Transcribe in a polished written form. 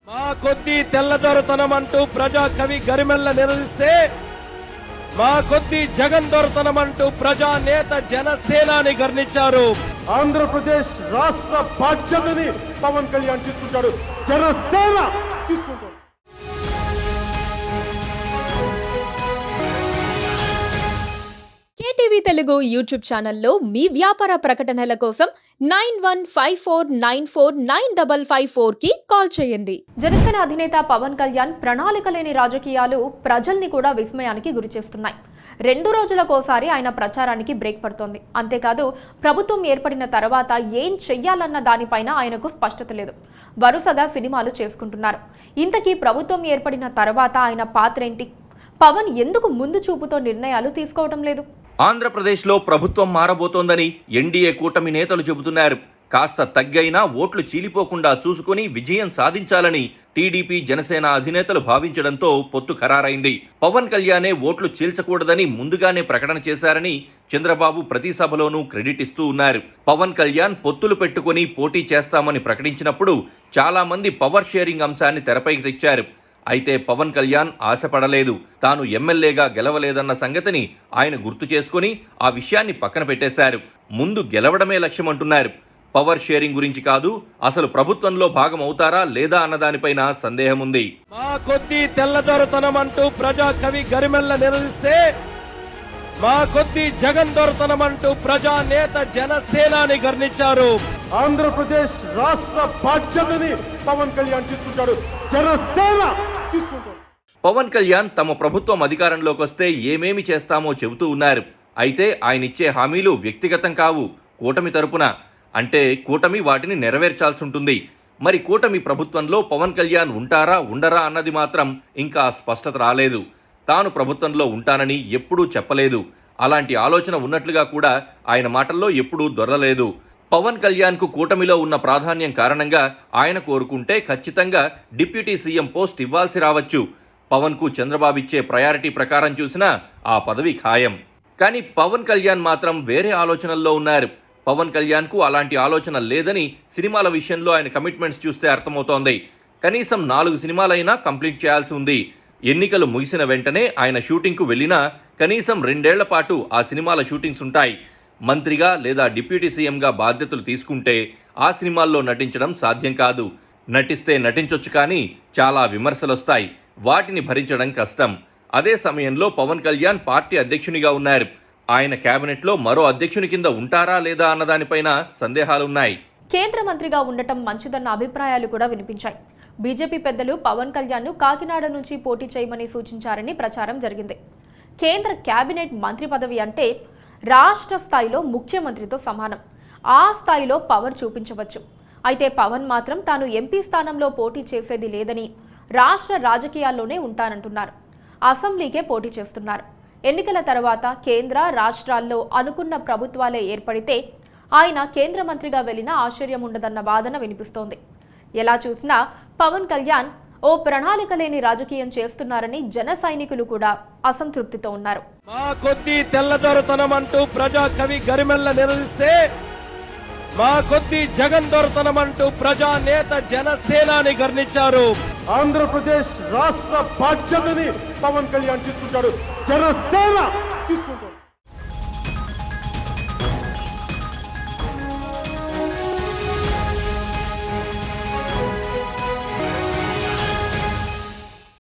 మా కొద్ది తెల్లదొరతనం అంటూ ప్రజా కవి గరిమెల్ల నిలదీస్తే మా కొద్ది జగన్ దొరతనం అంటూ ప్రజా నేత జనసేనాని గర్ణించారు. ఆంధ్రప్రదేశ్ రాష్ట్ర బాధ్యతని పవన్ కళ్యాణ్ తీసుకుంటాడు, జనసేన తీసుకుంటాడు. కేటీవీ తెలుగు యూట్యూబ్ ఛానల్లో మీ వ్యాపార ప్రకటనల కోసం 9154949554 కి కాల్ చేయండి. జనసేన అధినేత పవన్ కళ్యాణ్ ప్రణాళిక లేని రాజకీయాలు ప్రజల్ని కూడా విస్మయానికి గురిచేస్తున్నాయి. 2 రోజులకోసారి ఆయన ప్రచారానికి బ్రేక్ పడుతోంది. అంతేకాదు ప్రభుత్వం ఏర్పడిన తర్వాత ఏం చెయ్యాలన్న దానిపైన ఆయనకు స్పష్టత లేదు. వరుసగా సినిమాలు చేసుకుంటున్నారు. ఇంతకీ ప్రభుత్వం ఏర్పడిన తర్వాత ఆయన పాత్రేంటి? పవన్ ఎందుకు ముందు చూపుతో నిర్ణయాలు తీసుకోవడం లేదు? ఆంధ్రప్రదేశ్లో ప్రభుత్వం మారబోతోందని ఎన్డీఏ కూటమి నేతలు చెబుతున్నారు. కాస్త తగ్గైనా ఓట్లు చీలిపోకుండా చూసుకుని విజయం సాధించాలని టీడీపీ జనసేన అధినేతలు భావించడంతో పొత్తు ఖరారైంది. పవన్ కళ్యాణే ఓట్లు చీల్చకూడదని ముందుగానే ప్రకటన చేశారని చంద్రబాబు ప్రతి సభలోనూ క్రెడిట్ ఇస్తూ ఉన్నారు. పవన్ కళ్యాణ్ పొత్తులు పెట్టుకుని పోటీ చేస్తామని ప్రకటించినప్పుడు చాలా మంది పవర్ షేరింగ్ అంశాన్ని తెరపైకి తెచ్చారు. అయితే పవన్ కళ్యాణ్ ఆశపడలేదు. తాను ఎమ్మెల్యేగా గెలవలేదన్న సంగతిని ఆయన గుర్తు చేసుకుని ఆ విషయాన్ని పక్కన పెట్టేశారు. ముందు గెలవడమే లక్ష్యమంటున్నారు. పవర్ షేరింగ్ గురించి కాదు, అసలు ప్రభుత్వంలో భాగం అవుతారా లేదా అన్నదానిపైన సందేహం ఉంది. మా కొద్ది తెల్లదొరతనం అంటూ ప్రజా కవి గరిమెల్ల నిలదీస్తే మా కొద్ది జగన్ దొరతనం అంటూ ప్రజా నేత జనసేనాని గర్ణించారు. ఆంధ్రప్రదేశ్ రాష్ట్ర బాధ్యతని పవన్ కళ్యాణ్ తీసుకుంటాడు, జనసేన తీసుకుంటాడు. పవన్ కళ్యాణ్ తమ ప్రభుత్వం అధికారంలోకి వస్తే ఏమేమి చేస్తామో చెబుతూ ఉన్నారు. అయితే ఆయన ఇచ్చే హామీలు వ్యక్తిగతం కావు, కూటమి తరపున. అంటే కూటమి వాటిని నెరవేర్చాల్సి ఉంటుంది. మరి కూటమి ప్రభుత్వంలో పవన్ కళ్యాణ్ ఉంటారా ఉండరా అన్నది మాత్రం ఇంకా స్పష్టత రాలేదు. తాను ప్రభుత్వంలో ఉంటానని ఎప్పుడూ చెప్పలేదు. అలాంటి ఆలోచన ఉన్నట్లుగా కూడా ఆయన మాటల్లో ఎప్పుడూ దొరలలేదు. పవన్ కళ్యాణ్కు కూటమిలో ఉన్న ప్రాధాన్యం కారణంగా ఆయన కోరుకుంటే ఖచ్చితంగా డిప్యూటీ సీఎం పోస్ట్ ఇవ్వాల్సి రావచ్చు. పవన్కు చంద్రబాబు ఇచ్చే ప్రయారిటీ ప్రకారం చూసినా ఆ పదవి ఖాయం. కానీ పవన్ కళ్యాణ్ మాత్రం వేరే ఆలోచనల్లో ఉన్నారు. పవన్ కళ్యాణ్కు అలాంటి ఆలోచన లేదని సినిమాల విషయంలో ఆయన కమిట్మెంట్స్ చూస్తే అర్థమవుతోంది. కనీసం 4 సినిమాలైనా కంప్లీట్ చేయాల్సి ఉంది. ఎన్నికలు ముగిసిన వెంటనే ఆయన షూటింగ్కు వెళ్ళినా కనీసం 2 ఏళ్ల పాటు ఆ సినిమాల షూటింగ్స్ ఉంటాయి. మంత్రిగా లేదా డిప్యూటీ సీఎంగా బాధ్యతలు తీసుకుంటే ఆ సినిమాల్లో నటించడం సాధ్యం కాదు. నటిస్తే నటించొచ్చు, కానీ చాలా విమర్శలొస్తాయి. వాటిని భరించడం కష్టం. అదే సమయంలో పవన్ కళ్యాణ్ పార్టీ అధ్యక్షునిగా ఉన్నారు. ఆయన కేబినెట్లో మరో అధ్యక్షుని కింద ఉంటారా లేదా అన్నదానిపైన సందేహాలున్నాయి. కేంద్ర మంత్రిగా ఉండటం మంచిదన్న అభిప్రాయాలు కూడా వినిపించాయి. బీజేపీ పెద్దలు పవన్ కళ్యాణ్ను కాకినాడ నుంచి పోటీ చేయమని సూచించారని ప్రచారం జరిగింది. కేంద్ర కేబినెట్ మంత్రి పదవి అంటే రాష్ట్ర స్థాయిలో ముఖ్యమంత్రితో సమానం. ఆ స్థాయిలో పవర్ చూపించవచ్చు. అయితే పవన్ మాత్రం తాను ఎంపీ స్థానంలో పోటీ చేసేది లేదని, రాష్ట్ర రాజకీయాల్లోనే ఉంటానంటున్నారు. అసెంబ్లీకే పోటీ చేస్తున్నారు. ఎన్నికల తర్వాత కేంద్ర రాష్ట్రాల్లో అనుకున్న ప్రభుత్వాలే ఏర్పడితే ఆయన కేంద్ర మంత్రిగా వెళ్లినా ఆశ్చర్యం ఉండదన్న వాదన వినిపిస్తోంది. ఎలా చూసినా పవన్ కళ్యాణ్ ఓ ప్రణాళిక లేని రాజకీయం చేస్తున్నారని జన సైనికులు కూడా అసంతృప్తితో ఉన్నారు. మా కొద్ది తెల్లదొరతనం అంటూ ప్రజా కవి గరిమెల్ల నిలదీస్తే మా కొద్ది జగన్ దొరతనం అంటూ ప్రజా నేత జనసేనాని గర్ణించారు. ఆంధ్రప్రదేశ్ రాష్ట్ర బాధ్యతని పవన్ కళ్యాణ్ తీసుకుంటాడు, జనసేన తీసుకుంటాడు.